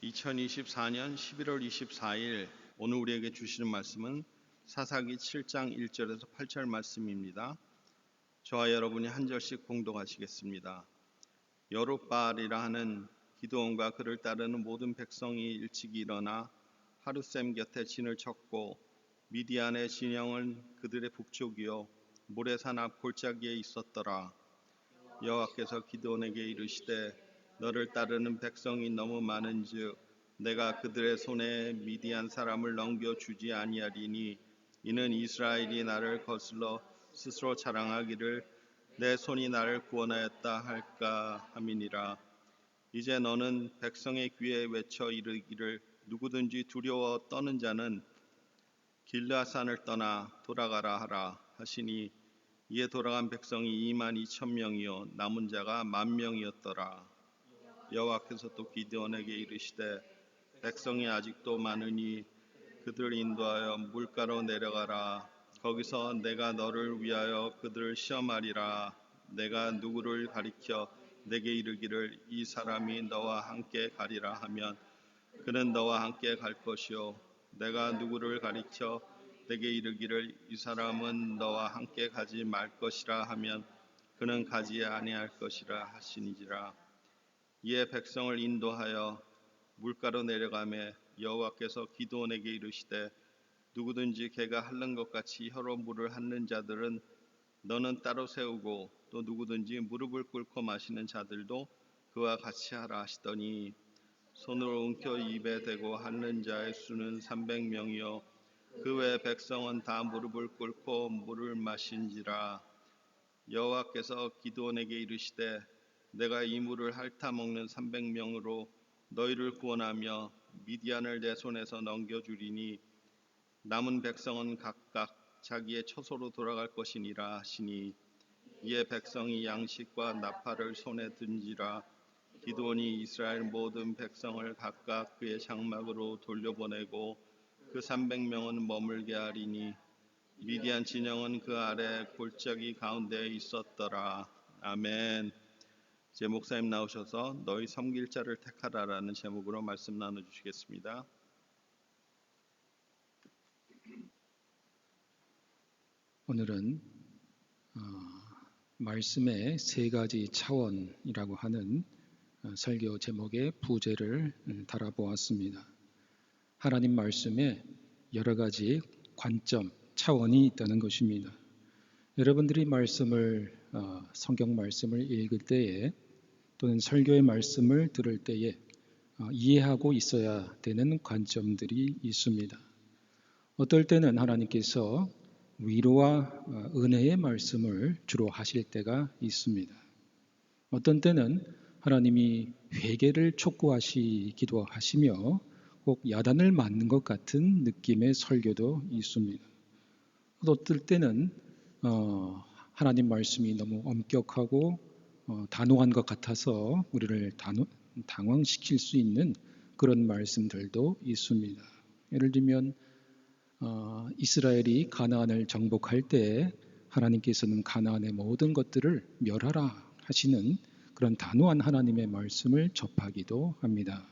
2024년 11월 24일 오늘 우리에게 주시는 말씀은 사사기 7장 1절에서 8절 말씀입니다. 저와 여러분이 한 절씩 봉독하시겠습니다. 여룻바알이라 하는 기드온과 그를 따르는 모든 백성이 일찍 일어나 하룻샘 곁에 진을 쳤고 미디안의 진영은 그들의 북쪽이요 모레산 앞 골짜기에 있었더라. 여호와께서 기드온에게 이르시되 너를 따르는 백성이 너무 많은즉 내가 그들의 손에 미디안 사람을 넘겨주지 아니하리니 이는 이스라엘이 나를 거슬러 스스로 자랑하기를 내 손이 나를 구원하였다 할까 함이니라. 이제 너는 백성의 귀에 외쳐 이르기를 누구든지 두려워 떠는 자는 길르앗산을 떠나 돌아가라 하라 하시니 이에 돌아간 백성이 22,000명이요 남은 자가 10,000명이었더라. 여호와께서 또 기드온에게 이르시되 백성이 아직도 많으니 그들을 인도하여 물가로 내려가라. 거기서 내가 너를 위하여 그들을 시험하리라. 내가 누구를 가리켜 내게 이르기를 이 사람이 너와 함께 가리라 하면 그는 너와 함께 갈 것이요 내가 누구를 가리켜 내게 이르기를 이 사람은 너와 함께 가지 말 것이라 하면 그는 가지 아니할 것이라 하시니지라. 이에 백성을 인도하여 물가로 내려가매 여호와께서 기드온에게 이르시되 누구든지 개가 핥는 것 같이 혀로 물을 핥는 자들은 너는 따로 세우고 또 누구든지 무릎을 꿇고 마시는 자들도 그와 같이 하라 하시더니 손으로 움켜 입에 대고 핥는 자의 수는 300명이요 그 외 백성은 다 무릎을 꿇고 물을 마신지라. 여호와께서 기드온에게 이르시되 내가 이 물을 핥아 먹는 300명으로 너희를 구원하며 미디안을 내 손에서 넘겨주리니 남은 백성은 각각 자기의 처소로 돌아갈 것이니라 하시니 이에 백성이 양식과 나팔을 손에 든지라. 기드온이 이스라엘 모든 백성을 각각 그의 장막으로 돌려보내고 그 300명은 머물게 하리니 미디안 진영은 그 아래 골짜기 가운데에 있었더라. 아멘. 이제 목사님 나오셔서 너희 섬길 자를 택하라라는 제목으로 말씀 나눠주시겠습니다. 오늘은 말씀의 세 가지 차원이라고 하는 설교 제목의 부제를 달아보았습니다. 하나님 말씀에 여러 가지 관점, 차원이 있다는 것입니다. 여러분들이 성경 말씀을 읽을 때에 또는 설교의 말씀을 들을 때에 이해하고 있어야 되는 관점들이 있습니다. 어떨 때는 하나님께서 위로와 은혜의 말씀을 주로 하실 때가 있습니다. 어떤 때는 하나님이 회개를 촉구하시기도 하시며 꼭 야단을 맞는 것 같은 느낌의 설교도 있습니다. 어떨 때는 하나님 말씀이 너무 엄격하고 단호한 것 같아서 우리를 당황시킬 수 있는 그런 말씀들도 있습니다. 예를 들면 이스라엘이 가나안을 정복할 때 하나님께서는 가나안의 모든 것들을 멸하라 하시는 그런 단호한 하나님의 말씀을 접하기도 합니다.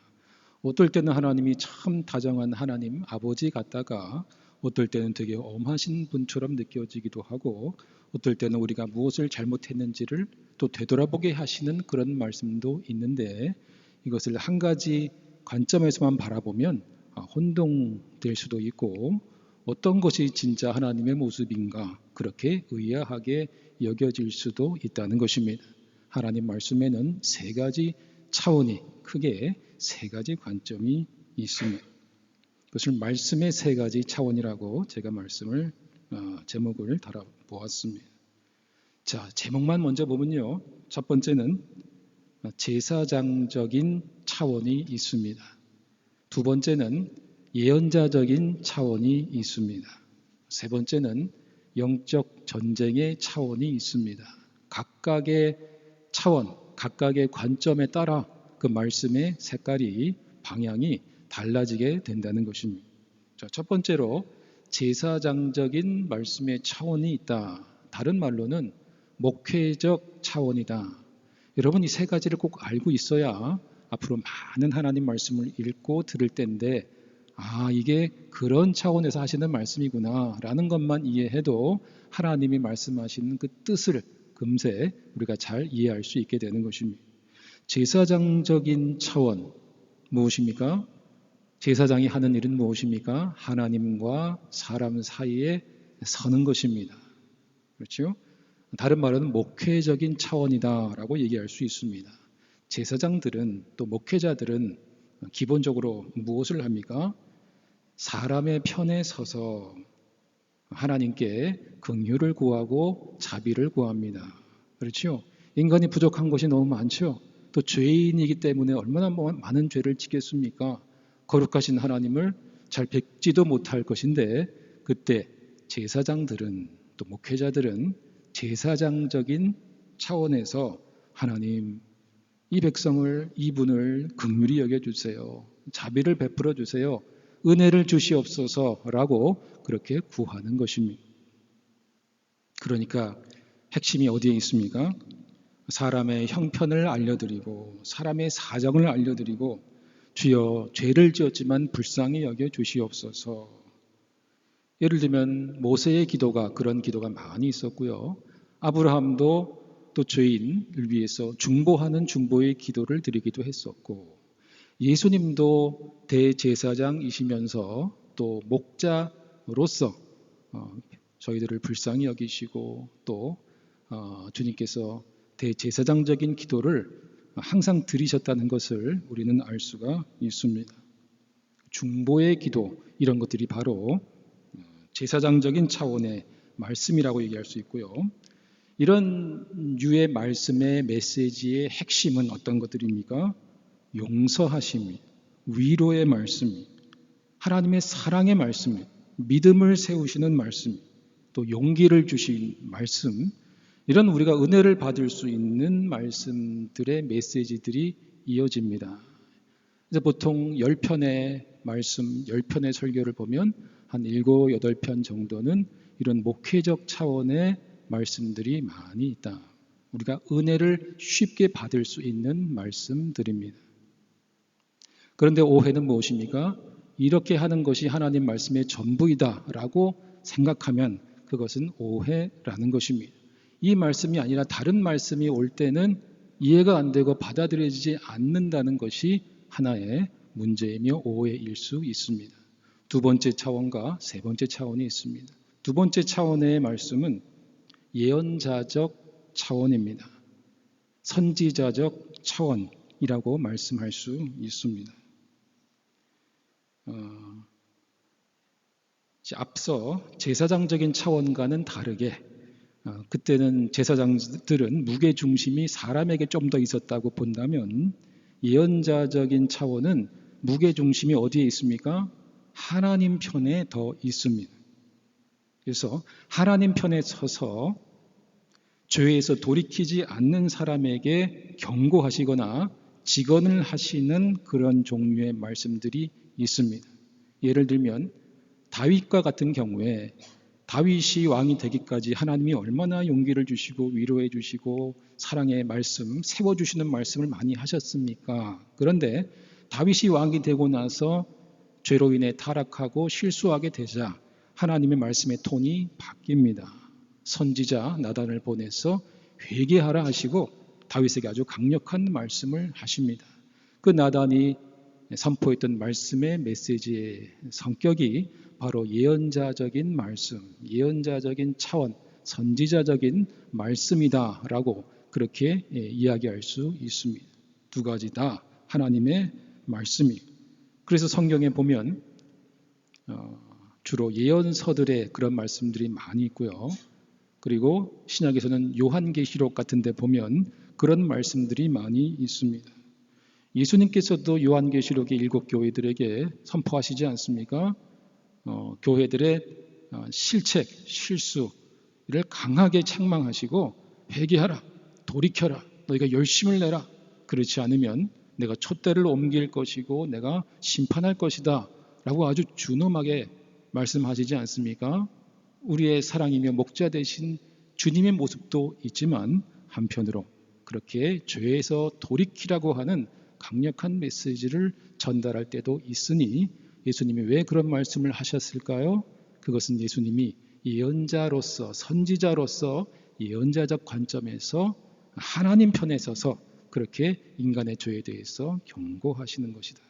어떨 때는 하나님이 참 다정한 하나님 아버지 같다가 어떨 때는 되게 엄하신 분처럼 느껴지기도 하고 어떨 때는 우리가 무엇을 잘못했는지를 또 되돌아보게 하시는 그런 말씀도 있는데 이것을 한 가지 관점에서만 바라보면 혼동될 수도 있고 어떤 것이 진짜 하나님의 모습인가 그렇게 의아하게 여겨질 수도 있다는 것입니다. 하나님 말씀에는 세 가지 차원이 크게 세 가지 관점이 있습니다. 그것을 말씀의 세 가지 차원이라고 제가 제목을 달아보았습니다. 자, 제목만 먼저 보면요. 첫 번째는 제사장적인 차원이 있습니다. 두 번째는 예언자적인 차원이 있습니다. 세 번째는 영적 전쟁의 차원이 있습니다. 각각의 차원, 각각의 관점에 따라 그 말씀의 색깔이, 방향이 달라지게 된다는 것입니다. 자, 첫 번째로 제사장적인 말씀의 차원이 있다. 다른 말로는 목회적 차원이다. 여러분 이 세 가지를 꼭 알고 있어야 앞으로 많은 하나님 말씀을 읽고 들을 때인데 이게 그런 차원에서 하시는 말씀이구나 라는 것만 이해해도 하나님이 말씀하시는 그 뜻을 금세 우리가 잘 이해할 수 있게 되는 것입니다. 제사장적인 차원 무엇입니까? 제사장이 하는 일은 무엇입니까? 하나님과 사람 사이에 서는 것입니다. 그렇죠? 다른 말은 목회적인 차원이다라고 얘기할 수 있습니다. 제사장들은 또 목회자들은 기본적으로 무엇을 합니까? 사람의 편에 서서 하나님께 긍휼을 구하고 자비를 구합니다. 그렇죠? 인간이 부족한 것이 너무 많죠. 또 죄인이기 때문에 얼마나 많은 죄를 짓겠습니까? 거룩하신 하나님을 잘 뵙지도 못할 것인데 그때 제사장들은 또 목회자들은 제사장적인 차원에서 하나님 이 백성을 이분을 긍휼히 여겨주세요. 자비를 베풀어 주세요. 은혜를 주시옵소서라고 그렇게 구하는 것입니다. 그러니까 핵심이 어디에 있습니까? 사람의 형편을 알려드리고 사람의 사정을 알려드리고 주여 죄를 지었지만 불쌍히 여겨 주시옵소서. 예를 들면 모세의 기도가 그런 기도가 많이 있었고요. 아브라함도 또 죄인을 위해서 중보하는 중보의 기도를 드리기도 했었고 예수님도 대제사장이시면서 또 목자로서 저희들을 불쌍히 여기시고 또 주님께서 대제사장적인 기도를 항상 드리셨다는 것을 우리는 알 수가 있습니다. 중보의 기도 이런 것들이 바로 제사장적인 차원의 말씀이라고 얘기할 수 있고요. 이런 유의 말씀의 메시지의 핵심은 어떤 것들입니까? 용서하심이, 위로의 말씀이, 하나님의 사랑의 말씀이, 믿음을 세우시는 말씀, 또 용기를 주신 말씀, 이런 우리가 은혜를 받을 수 있는 말씀들의 메시지들이 이어집니다. 이제 보통 10편의 말씀, 10편의 설교를 보면 한 7, 8편 정도는 이런 목회적 차원의 말씀들이 많이 있다. 우리가 은혜를 쉽게 받을 수 있는 말씀들입니다. 그런데 오해는 무엇입니까? 이렇게 하는 것이 하나님 말씀의 전부이다라고 생각하면 그것은 오해라는 것입니다. 이 말씀이 아니라 다른 말씀이 올 때는 이해가 안 되고 받아들여지지 않는다는 것이 하나의 문제이며 오해일 수 있습니다. 두 번째 차원과 세 번째 차원이 있습니다. 두 번째 차원의 말씀은 예언자적 차원입니다. 선지자적 차원이라고 말씀할 수 있습니다. 앞서 제사장적인 차원과는 다르게 그때는 제사장들은 무게중심이 사람에게 좀 더 있었다고 본다면 예언자적인 차원은 무게중심이 어디에 있습니까? 하나님 편에 더 있습니다. 그래서 하나님 편에 서서 죄에서 돌이키지 않는 사람에게 경고하시거나 직언을 하시는 그런 종류의 말씀들이 있습니다. 예를 들면 다윗과 같은 경우에 다윗이 왕이 되기까지 하나님이 얼마나 용기를 주시고 위로해 주시고 사랑의 말씀, 세워주시는 말씀을 많이 하셨습니까? 그런데 다윗이 왕이 되고 나서 죄로 인해 타락하고 실수하게 되자 하나님의 말씀의 톤이 바뀝니다. 선지자 나단을 보내서 회개하라 하시고 다윗에게 아주 강력한 말씀을 하십니다. 그 나단이 선포했던 말씀의 메시지의 성격이 바로 예언자적인 말씀, 예언자적인 차원, 선지자적인 말씀이다라고 그렇게 이야기할 수 있습니다. 두 가지 다 하나님의 말씀이. 그래서 성경에 보면 주로 예언서들의 그런 말씀들이 많이 있고요. 그리고 신약에서는 요한계시록 같은 데 보면 그런 말씀들이 많이 있습니다. 예수님께서도 요한계시록의 7교회들에게 선포하시지 않습니까? 교회들의 실책, 실수를 강하게 책망하시고 회개하라, 돌이켜라, 너희가 열심을 내라. 그렇지 않으면 내가 촛대를 옮길 것이고 내가 심판할 것이다 라고 아주 준엄하게 말씀하시지 않습니까? 우리의 사랑이며 목자 되신 주님의 모습도 있지만 한편으로 그렇게 죄에서 돌이키라고 하는 강력한 메시지를 전달할 때도 있으니 예수님이 왜 그런 말씀을 하셨을까요? 그것은 예수님이 예언자로서, 선지자로서 예언자적 관점에서 하나님 편에 서서 그렇게 인간의 죄에 대해서 경고하시는 것이다.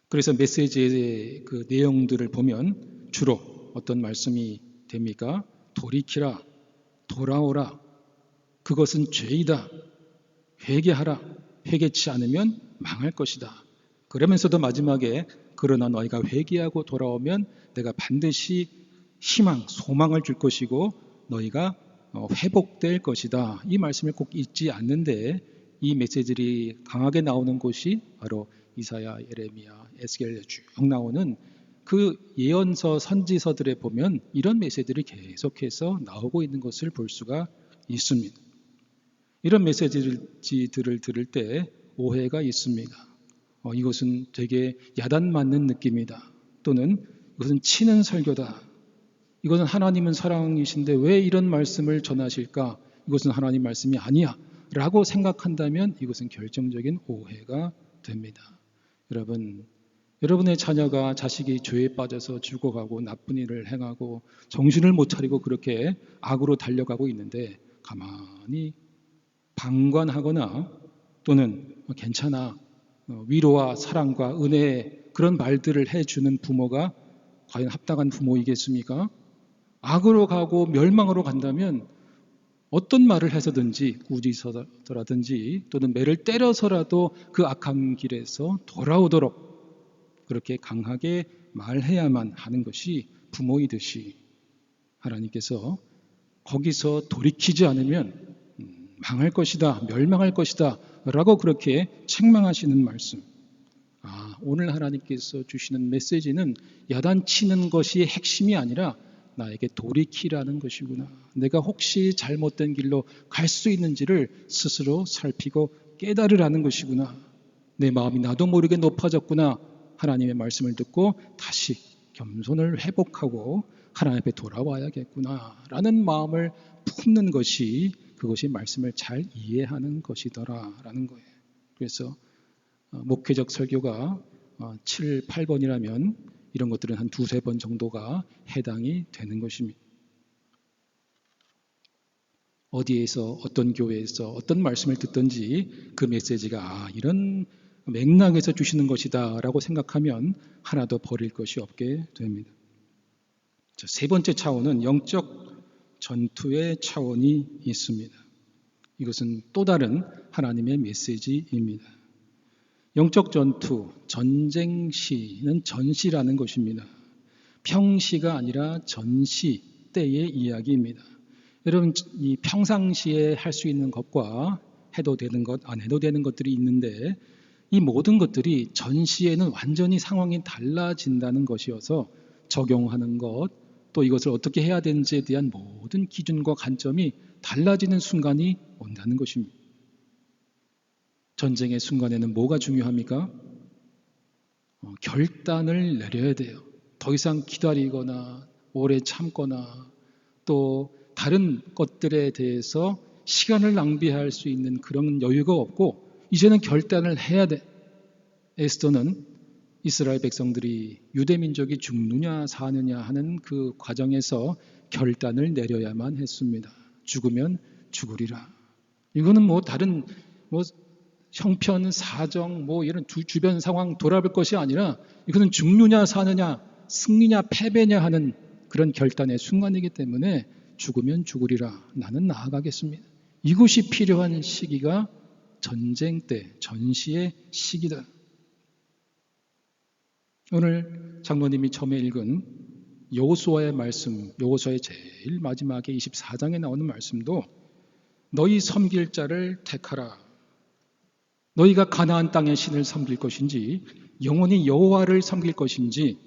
그래서 메시지의 그 내용들을 보면 주로 어떤 말씀이 됩니까? 돌이키라, 돌아오라, 그것은 죄이다, 회개하라, 회개치 않으면 망할 것이다. 그러면서도 마지막에 그러나 너희가 회개하고 돌아오면 내가 반드시 희망, 소망을 줄 것이고 너희가 회복될 것이다. 이 말씀을 꼭 잊지 않는데 이 메시지들이 강하게 나오는 곳이 바로 이사야, 예레미야, 에스겔에 쭉 나오는 그 예언서, 선지서들에 보면 이런 메시지들이 계속해서 나오고 있는 것을 볼 수가 있습니다. 이런 메시지들을 들을 때 오해가 있습니다. 이것은 되게 야단 맞는 느낌이다. 또는 이것은 치는 설교다. 이것은 하나님은 사랑이신데 왜 이런 말씀을 전하실까? 이것은 하나님 말씀이 아니야. 라고 생각한다면 이것은 결정적인 오해가 됩니다. 여러분의 자녀가 자식이 죄에 빠져서 죽어가고 나쁜 일을 행하고 정신을 못 차리고 그렇게 악으로 달려가고 있는데 가만히 방관하거나 또는 괜찮아, 위로와 사랑과 은혜의 그런 말들을 해주는 부모가 과연 합당한 부모이겠습니까? 악으로 가고 멸망으로 간다면 어떤 말을 해서든지 꾸짖어서라든지 또는 매를 때려서라도 그 악한 길에서 돌아오도록 그렇게 강하게 말해야만 하는 것이 부모이듯이 하나님께서 거기서 돌이키지 않으면 망할 것이다, 멸망할 것이다 라고 그렇게 책망하시는 말씀. 오늘 하나님께서 주시는 메시지는 야단치는 것이 핵심이 아니라 나에게 돌이키라는 것이구나. 내가 혹시 잘못된 길로 갈 수 있는지를 스스로 살피고 깨달으라는 것이구나. 내 마음이 나도 모르게 높아졌구나. 하나님의 말씀을 듣고 다시 겸손을 회복하고 하나님 앞에 돌아와야겠구나 라는 마음을 품는 것이 그것이 말씀을 잘 이해하는 것이더라라는 거예요. 그래서 목회적 설교가 7, 8번이라면 이런 것들은 한 2, 3번 정도가 해당이 되는 것입니다. 어디에서 어떤 교회에서 어떤 말씀을 듣든지 그 메시지가 이런 맥락에서 주시는 것이다 라고 생각하면 하나도 버릴 것이 없게 됩니다. 세 번째 차원은 영적 전투의 차원이 있습니다. 이것은 또 다른 하나님의 메시지입니다. 영적 전투, 전쟁시는 전시라는 것입니다. 평시가 아니라 전시 때의 이야기입니다. 여러분, 이 평상시에 할 수 있는 것과 해도 되는 것, 안 해도 되는 것들이 있는데 이 모든 것들이 전시에는 완전히 상황이 달라진다는 것이어서 적용하는 것, 또 이것을 어떻게 해야 되는지에 대한 모든 기준과 관점이 달라지는 순간이 온다는 것입니다. 전쟁의 순간에는 뭐가 중요합니까? 결단을 내려야 돼요. 더 이상 기다리거나 오래 참거나 또 다른 것들에 대해서 시간을 낭비할 수 있는 그런 여유가 없고 이제는 결단을 해야 돼. 에스더는 이스라엘 백성들이 유대 민족이 죽느냐 사느냐 하는 그 과정에서 결단을 내려야만 했습니다. 죽으면 죽으리라. 이거는 다른 형편, 사정, 이런 주변 상황 돌아볼 것이 아니라 이거는 죽느냐 사느냐, 승리냐 패배냐 하는 그런 결단의 순간이기 때문에 죽으면 죽으리라. 나는 나아가겠습니다. 이것이 필요한 시기가 전쟁 때, 전시의 시기다. 오늘 장로님이 처음에 읽은 여호수아의 말씀, 여호수아의 제일 마지막에 24장에 나오는 말씀도 너희 섬길 자를 택하라. 너희가 가나안 땅의 신을 섬길 것인지 영원히 여호와를 섬길 것인지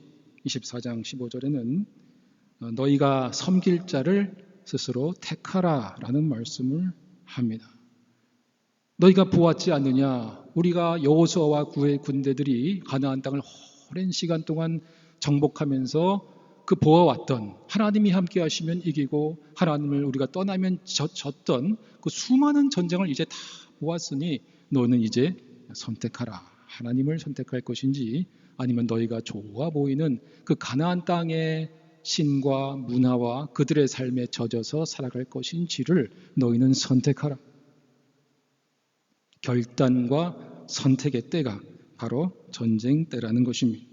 24장 15절에는 너희가 섬길 자를 스스로 택하라 라는 말씀을 합니다. 너희가 보았지 않느냐? 우리가 여호수아와 그의 군대들이 가나안 땅을 오랜 시간 동안 정복하면서 그 보아왔던 하나님이 함께 하시면 이기고 하나님을 우리가 떠나면 졌던 그 수많은 전쟁을 이제 다 보았으니 너는 이제 선택하라. 하나님을 선택할 것인지 아니면 너희가 좋아 보이는 그 가나안 땅의 신과 문화와 그들의 삶에 젖어서 살아갈 것인지를 너희는 선택하라. 결단과 선택의 때가 바로 전쟁 때라는 것입니다.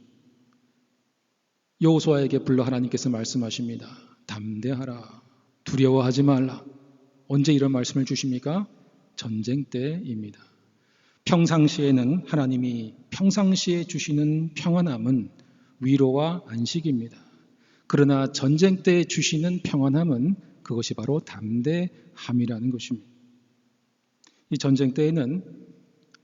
여호수아에게 불러 하나님께서 말씀하십니다. 담대하라. 두려워하지 말라. 언제 이런 말씀을 주십니까? 전쟁 때입니다. 평상시에는 하나님이 평상시에 주시는 평안함은 위로와 안식입니다. 그러나 전쟁 때 주시는 평안함은 그것이 바로 담대함이라는 것입니다. 이 전쟁 때에는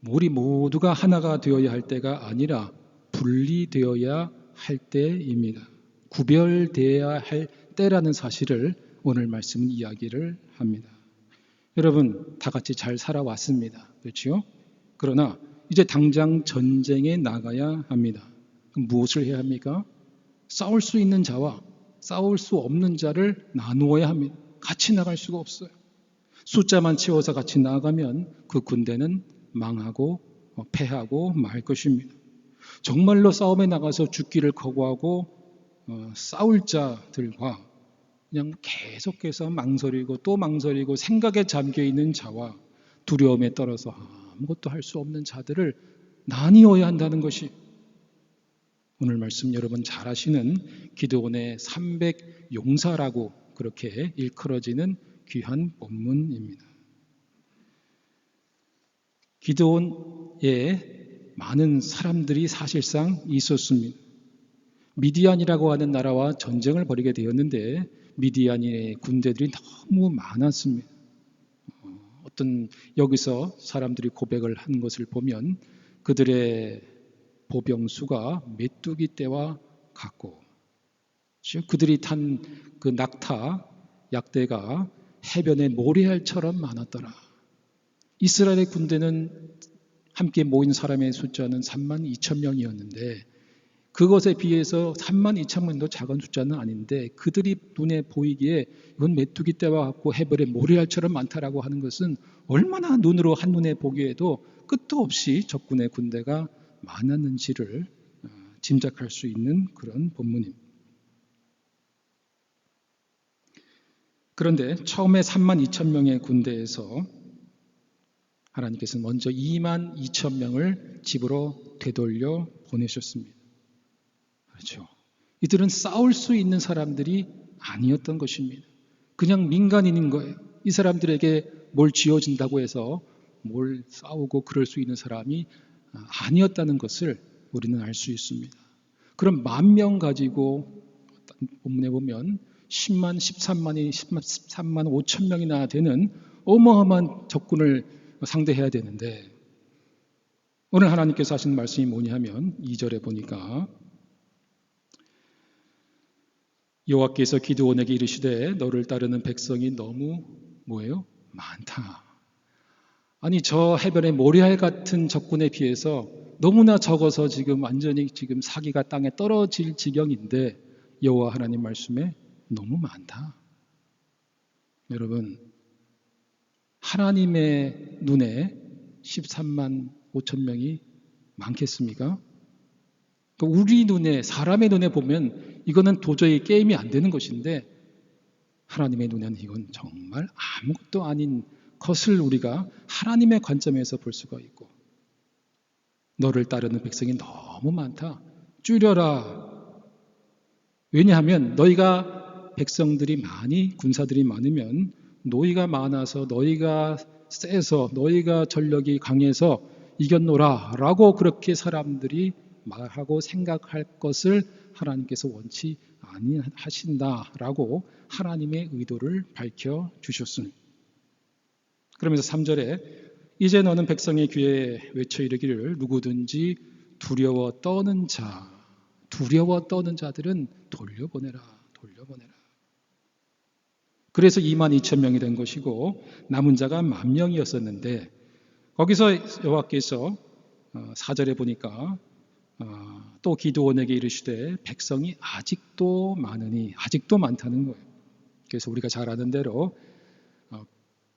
우리 모두가 하나가 되어야 할 때가 아니라 분리되어야 할 때입니다. 구별되어야 할 때라는 사실을 오늘 말씀은 이야기를 합니다. 여러분, 다 같이 잘 살아왔습니다. 그렇죠? 그러나 이제 당장 전쟁에 나가야 합니다. 그럼 무엇을 해야 합니까? 싸울 수 있는 자와 싸울 수 없는 자를 나누어야 합니다. 같이 나갈 수가 없어요. 숫자만 채워서 같이 나가면 그 군대는 망하고 패하고 말 것입니다. 정말로 싸움에 나가서 죽기를 거부하고 싸울 자들과 그냥 계속해서 망설이고 또 망설이고 생각에 잠겨있는 자와 두려움에 떨어서 아무것도 할 수 없는 자들을 나뉘어야 한다는 것이 오늘 말씀 여러분 잘 아시는 기드온의 300용사라고 그렇게 일컬어지는 귀한 본문입니다. 기드온에 많은 사람들이 사실상 있었습니다. 미디안이라고 하는 나라와 전쟁을 벌이게 되었는데 미디안의 군대들이 너무 많았습니다. 어떤 여기서 사람들이 고백을 한 것을 보면 그들의 보병수가 메뚜기 떼와 같고 그들이 탄 그 낙타 약대가 해변의 모래알처럼 많았더라. 이스라엘의 군대는 함께 모인 사람의 숫자는 32,000명이었는데 그것에 비해서 32,000명도 작은 숫자는 아닌데 그들이 눈에 보이기에 이건 메뚜기 떼와 같고 해변의 모래알처럼 많다라고 하는 것은 얼마나 눈으로 한눈에 보기에도 끝도 없이 적군의 군대가 많았는지를 짐작할 수 있는 그런 본문입니다. 그런데 처음에 32,000명의 군대에서 하나님께서는 먼저 22,000명을 집으로 되돌려 보내셨습니다. 그렇죠. 이들은 싸울 수 있는 사람들이 아니었던 것입니다. 그냥 민간인인 거예요. 이 사람들에게 뭘 쥐어진다고 해서 뭘 싸우고 그럴 수 있는 사람이 아니었다는 것을 우리는 알 수 있습니다. 그럼 10,000명 가지고 본문에 보면 10만, 13만이 13만 5천 명이나 되는 어마어마한 적군을 상대해야 되는데 오늘 하나님께서 하신 말씀이 뭐냐 하면 2절에 보니까 여호와께서 기드온에게 이르시되 너를 따르는 백성이 너무 뭐예요? 많다. 아니 저 해변의 모래알 같은 적군에 비해서 너무나 적어서 지금 완전히 지금 사기가 땅에 떨어질 지경인데 여호와 하나님 말씀에 너무 많다. 여러분 하나님의 눈에 13만 5천 명이 많겠습니까? 우리 눈에 사람의 눈에 보면 이거는 도저히 게임이 안 되는 것인데 하나님의 눈에는 이건 정말 아무것도 아닌 것을 우리가 하나님의 관점에서 볼 수가 있고 너를 따르는 백성이 너무 많다. 줄여라. 왜냐하면 너희가 백성들이 많이 군사들이 많으면 너희가 많아서 너희가 세서 너희가 전력이 강해서 이겼노라 라고 그렇게 사람들이 말하고 생각할 것을 하나님께서 원치 아니하신다라고 하나님의 의도를 밝혀주셨습니다. 그러면서 3절에 이제 너는 백성의 귀에 외쳐 이르기를 누구든지 두려워 떠는 자들은 돌려보내라. 그래서 22,000명이 된 것이고 남은 자가 10,000명이었었는데 거기서 여호와께서 4절에 보니까 또 기드온에게 이르시되 백성이 아직도 많으니 아직도 많다는 거예요. 그래서 우리가 잘 아는 대로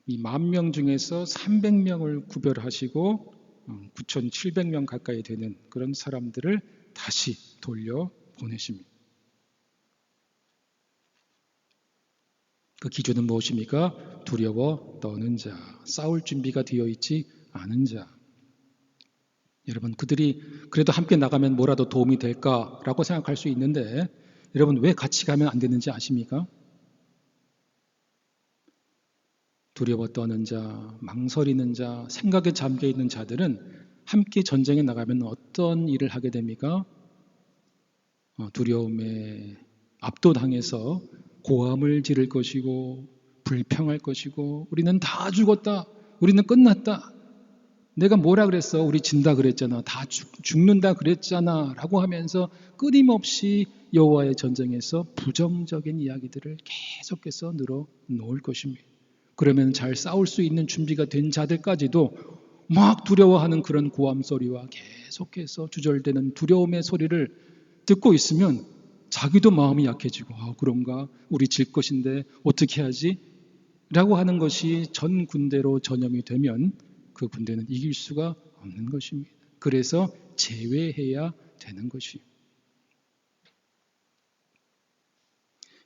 이 10,000명 중에서 300명을 구별하시고 9,700명 가까이 되는 그런 사람들을 다시 돌려보내십니다. 그 기준은 무엇입니까? 두려워 떠는 자, 싸울 준비가 되어 있지 않은 자. 여러분, 그들이 그래도 함께 나가면 뭐라도 도움이 될까라고 생각할 수 있는데, 여러분 왜 같이 가면 안 되는지 아십니까? 두려워 떠는 자, 망설이는 자, 생각에 잠겨 있는 자들은 함께 전쟁에 나가면 어떤 일을 하게 됩니까? 두려움에 압도당해서 고함을 지를 것이고 불평할 것이고 우리는 다 죽었다. 우리는 끝났다. 내가 뭐라 그랬어? 우리 진다 그랬잖아. 다 죽는다 그랬잖아. 라고 하면서 끊임없이 여호와의 전쟁에서 부정적인 이야기들을 계속해서 늘어놓을 것입니다. 그러면 잘 싸울 수 있는 준비가 된 자들까지도 막 두려워하는 그런 고함 소리와 계속해서 주절되는 두려움의 소리를 듣고 있으면 자기도 마음이 약해지고 그런가? 우리 질 것인데 어떻게 하지? 라고 하는 것이 전 군대로 전염이 되면 그 군대는 이길 수가 없는 것입니다. 그래서 제외해야 되는 것이에요.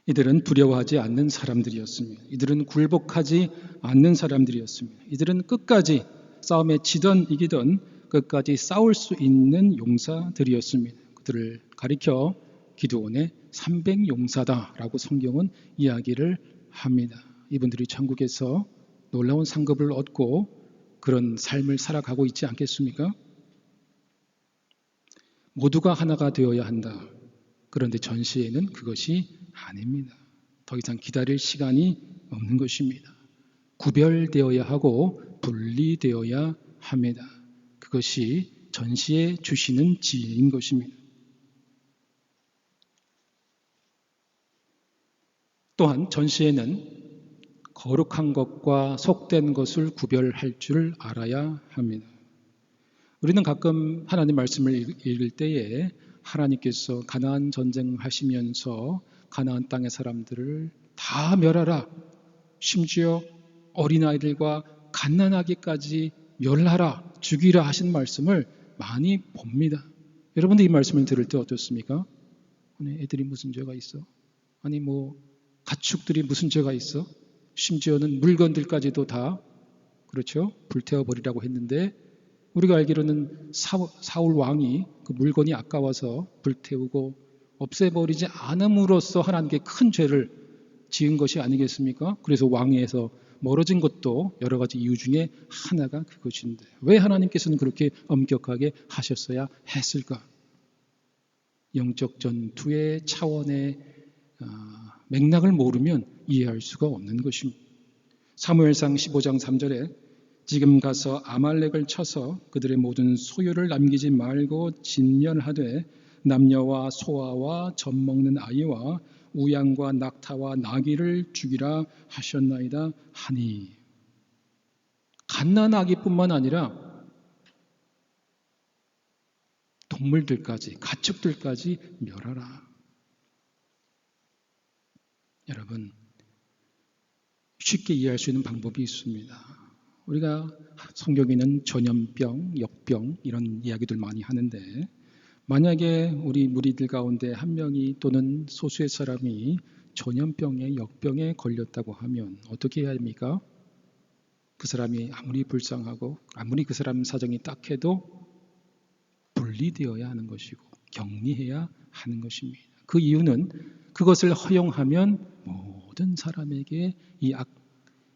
이들은 두려워하지 않는 사람들이었습니다. 이들은 굴복하지 않는 사람들이었습니다. 이들은 끝까지 싸움에 지든 이기든 끝까지 싸울 수 있는 용사들이었습니다. 그들을 가리켜 기드온의 300용사다라고 성경은 이야기를 합니다. 이분들이 천국에서 놀라운 상급을 얻고 그런 삶을 살아가고 있지 않겠습니까? 모두가 하나가 되어야 한다. 그런데 전시에는 그것이 아닙니다. 더 이상 기다릴 시간이 없는 것입니다. 구별되어야 하고 분리되어야 합니다. 그것이 전시에 주시는 지혜인 것입니다. 또한 전시에는 거룩한 것과 속된 것을 구별할 줄 알아야 합니다. 우리는 가끔 하나님 말씀을 읽을 때에 하나님께서 가나안 전쟁하시면서 가나안 땅의 사람들을 다 멸하라, 심지어 어린아이들과 갓난아기까지 멸하라, 죽이라 하신 말씀을 많이 봅니다. 여러분들 이 말씀을 들을 때 어떻습니까? 아니, 애들이 무슨 죄가 있어? 아니 가축들이 무슨 죄가 있어? 심지어는 물건들까지도 다 그렇죠? 불태워버리라고 했는데 우리가 알기로는 사울 왕이 그 물건이 아까워서 불태우고 없애버리지 않음으로써 하나님께 큰 죄를 지은 것이 아니겠습니까? 그래서 왕위에서 멀어진 것도 여러 가지 이유 중에 하나가 그것인데 왜 하나님께서는 그렇게 엄격하게 하셨어야 했을까? 영적 전투의 차원의 맥락을 모르면 이해할 수가 없는 것입니다. 사무엘상 15장 3절에 지금 가서 아말렉을 쳐서 그들의 모든 소유를 남기지 말고 진멸하되 남녀와 소아와 젖먹는 아이와 우양과 낙타와 나귀를 죽이라 하셨나이다 하니 갓난아기뿐만 아니라 동물들까지 가축들까지 멸하라. 여러분 쉽게 이해할 수 있는 방법이 있습니다. 우리가 성경에는 전염병, 역병 이런 이야기들 많이 하는데 만약에 우리 무리들 가운데 한 명이 또는 소수의 사람이 전염병에 역병에 걸렸다고 하면 어떻게 해야 합니까? 그 사람이 아무리 불쌍하고 아무리 그 사람 사정이 딱해도 분리되어야 하는 것이고 격리해야 하는 것입니다. 그 이유는 그것을 허용하면 모든 사람에게 이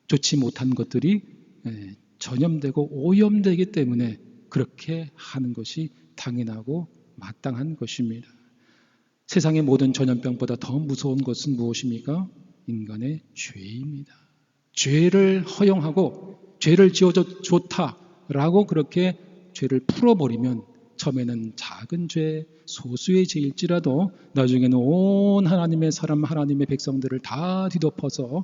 좋지 못한 것들이 전염되고 오염되기 때문에 그렇게 하는 것이 당연하고 마땅한 것입니다. 세상의 모든 전염병보다 더 무서운 것은 무엇입니까? 인간의 죄입니다. 죄를 허용하고 죄를 지어줘 좋다라고 그렇게 죄를 풀어버리면 처음에는 작은 죄, 소수의 죄일지라도 나중에는 온 하나님의 사람, 하나님의 백성들을 다 뒤덮어서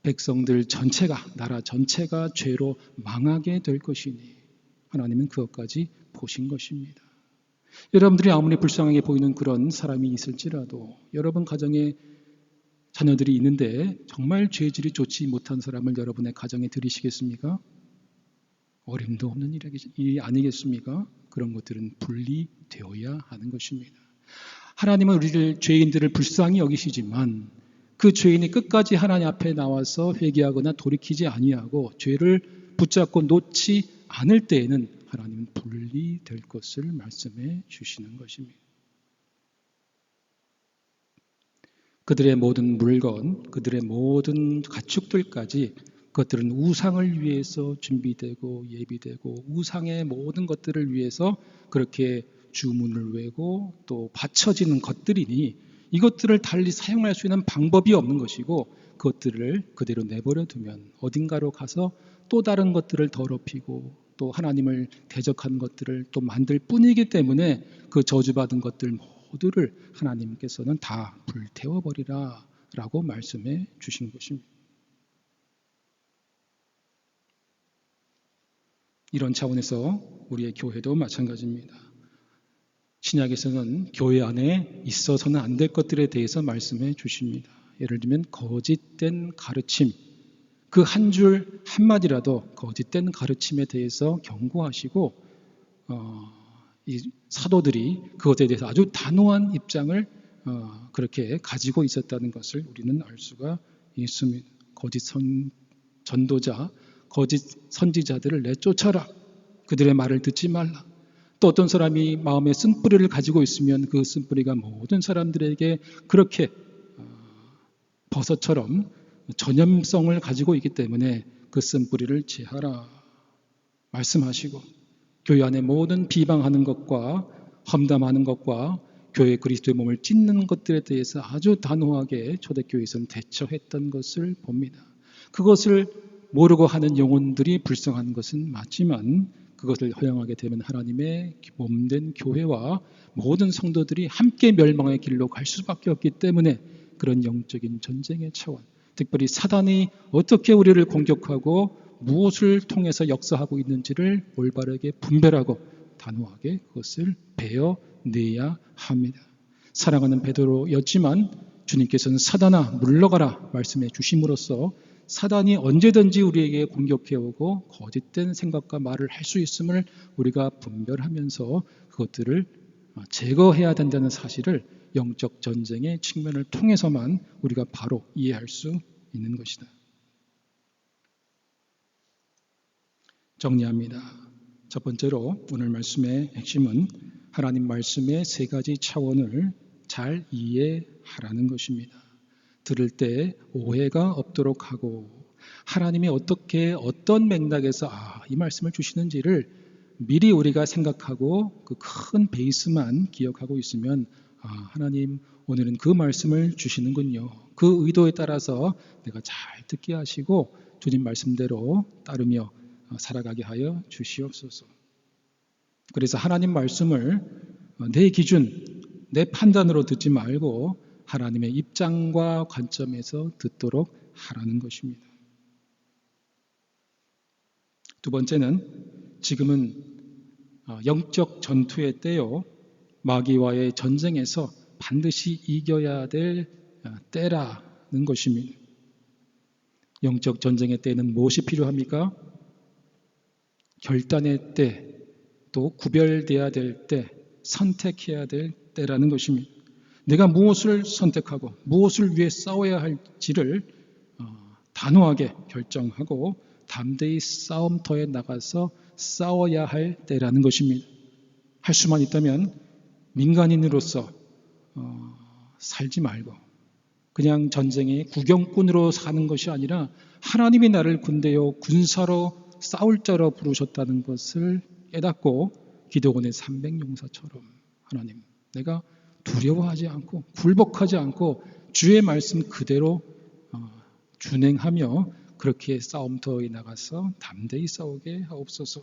백성들 전체가, 나라 전체가 죄로 망하게 될 것이니 하나님은 그것까지 보신 것입니다. 여러분들이 아무리 불쌍하게 보이는 그런 사람이 있을지라도 여러분 가정에 자녀들이 있는데 정말 죄질이 좋지 못한 사람을 여러분의 가정에 들이시겠습니까? 어림도 없는 일이 아니겠습니까? 그런 것들은 분리되어야 하는 것입니다. 하나님은 우리를 죄인들을 불쌍히 여기시지만 그 죄인이 끝까지 하나님 앞에 나와서 회개하거나 돌이키지 아니하고 죄를 붙잡고 놓지 않을 때에는 하나님은 분리될 것을 말씀해 주시는 것입니다. 그들의 모든 물건, 그들의 모든 가축들까지 그것들은 우상을 위해서 준비되고 예비되고 우상의 모든 것들을 위해서 그렇게 주문을 외고 또 바쳐지는 것들이니 이것들을 달리 사용할 수 있는 방법이 없는 것이고 그것들을 그대로 내버려 두면 어딘가로 가서 또 다른 것들을 더럽히고 또 하나님을 대적한 것들을 또 만들 뿐이기 때문에 그 저주받은 것들 모두를 하나님께서는 다 불태워버리라 라고 말씀해 주신 것입니다. 이런 차원에서 우리의 교회도 마찬가지입니다. 신약에서는 교회 안에 있어서는 안 될 것들에 대해서 말씀해 주십니다. 예를 들면 거짓된 가르침, 그 한 줄 한마디라도 거짓된 가르침에 대해서 경고하시고 이 사도들이 그것에 대해서 아주 단호한 입장을 그렇게 가지고 있었다는 것을 우리는 알 수가 있습니다. 거짓 전도자, 거짓 선지자들을 내쫓아라. 그들의 말을 듣지 말라. 또 어떤 사람이 마음에 쓴뿌리를 가지고 있으면 그 쓴뿌리가 모든 사람들에게 그렇게 버섯처럼 전염성을 가지고 있기 때문에 그 쓴뿌리를 제하라 말씀하시고 교회 안에 모든 비방하는 것과 험담하는 것과 교회 그리스도의 몸을 찢는 것들에 대해서 아주 단호하게 초대교회에서는 대처했던 것을 봅니다. 그것을 모르고 하는 영혼들이 불쌍한 것은 맞지만 그것을 허용하게 되면 하나님의 몸된 교회와 모든 성도들이 함께 멸망의 길로 갈 수밖에 없기 때문에 그런 영적인 전쟁의 차원, 특별히 사단이 어떻게 우리를 공격하고 무엇을 통해서 역사하고 있는지를 올바르게 분별하고 단호하게 그것을 베어내야 합니다. 사랑하는 베드로였지만 주님께서는 사단아 물러가라 말씀해 주심으로써 사단이 언제든지 우리에게 공격해오고 거짓된 생각과 말을 할 수 있음을 우리가 분별하면서 그것들을 제거해야 된다는 사실을 영적 전쟁의 측면을 통해서만 우리가 바로 이해할 수 있는 것이다. 정리합니다. 첫 번째로 오늘 말씀의 핵심은 하나님 말씀의 세 가지 차원을 잘 이해하라는 것입니다. 들을 때 오해가 없도록 하고 하나님이 어떻게 어떤 맥락에서 이 말씀을 주시는지를 미리 우리가 생각하고 그 큰 베이스만 기억하고 있으면 하나님 오늘은 그 말씀을 주시는군요. 그 의도에 따라서 내가 잘 듣게 하시고 주님 말씀대로 따르며 살아가게 하여 주시옵소서. 그래서 하나님 말씀을 내 기준, 내 판단으로 듣지 말고 하나님의 입장과 관점에서 듣도록 하라는 것입니다. 두 번째는 지금은 영적 전투의 때요. 마귀와의 전쟁에서 반드시 이겨야 될 때라는 것입니다. 영적 전쟁의 때는 무엇이 필요합니까? 결단의 때, 또 구별돼야 될 때, 선택해야 될 때라는 것입니다. 내가 무엇을 선택하고 무엇을 위해 싸워야 할지를 단호하게 결정하고 담대히 싸움터에 나가서 싸워야 할 때라는 것입니다. 할 수만 있다면 민간인으로서 살지 말고 그냥 전쟁의 구경꾼으로 사는 것이 아니라 하나님이 나를 군대요 군사로 싸울 자로 부르셨다는 것을 깨닫고 기도원의 300용사처럼 하나님 내가 두려워하지 않고 굴복하지 않고 주의 말씀 그대로 준행하며 그렇게 싸움터에 나가서 담대히 싸우게 하옵소서.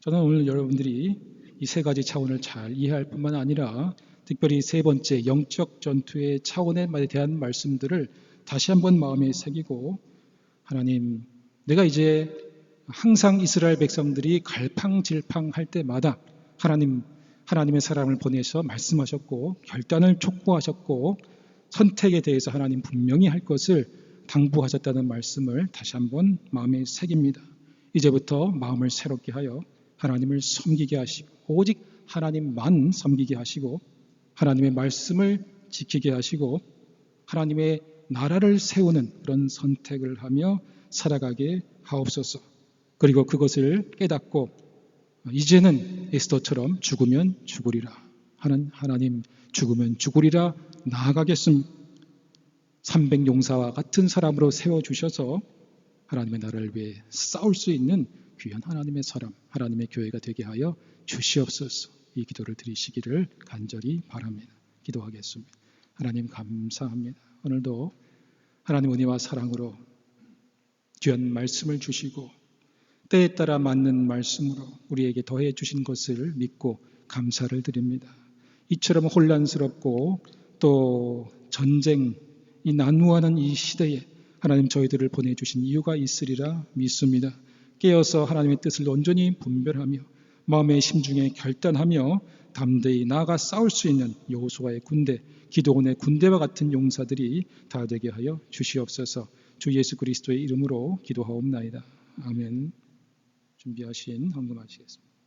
저는 오늘 여러분들이 이 세 가지 차원을 잘 이해할 뿐만 아니라 특별히 세 번째 영적 전투의 차원에 대한 말씀들을 다시 한번 마음에 새기고 하나님 내가 이제 항상 이스라엘 백성들이 갈팡질팡할 때마다 하나님의 사람을 보내셔 말씀하셨고 결단을 촉구하셨고 선택에 대해서 하나님 분명히 할 것을 당부하셨다는 말씀을 다시 한번 마음에 새깁니다. 이제부터 마음을 새롭게 하여 하나님을 섬기게 하시고 오직 하나님만 섬기게 하시고 하나님의 말씀을 지키게 하시고 하나님의 나라를 세우는 그런 선택을 하며 살아가게 하옵소서. 그리고 그것을 깨닫고 이제는 에스더처럼 죽으면 죽으리라 하는 하나님, 죽으면 죽으리라 나아가겠습니다. 300용사와 같은 사람으로 세워주셔서 하나님의 나라를 위해 싸울 수 있는 귀한 하나님의 사람, 하나님의 교회가 되게 하여 주시옵소서. 이 기도를 드리시기를 간절히 바랍니다. 기도하겠습니다. 하나님 감사합니다. 오늘도 하나님 은혜와 사랑으로 귀한 말씀을 주시고 때에 따라 맞는 말씀으로 우리에게 더해 주신 것을 믿고 감사를 드립니다. 이처럼 혼란스럽고 또 전쟁이 난무하는 이 시대에 하나님 저희들을 보내주신 이유가 있으리라 믿습니다. 깨어서 하나님의 뜻을 온전히 분별하며 마음의 심중에 결단하며 담대히 나아가 싸울 수 있는 여호수아의 군대, 기드온의 군대와 같은 용사들이 다 되게 하여 주시옵소서. 주 예수 그리스도의 이름으로 기도하옵나이다. 아멘. 준비하신 헌금하시겠습니다.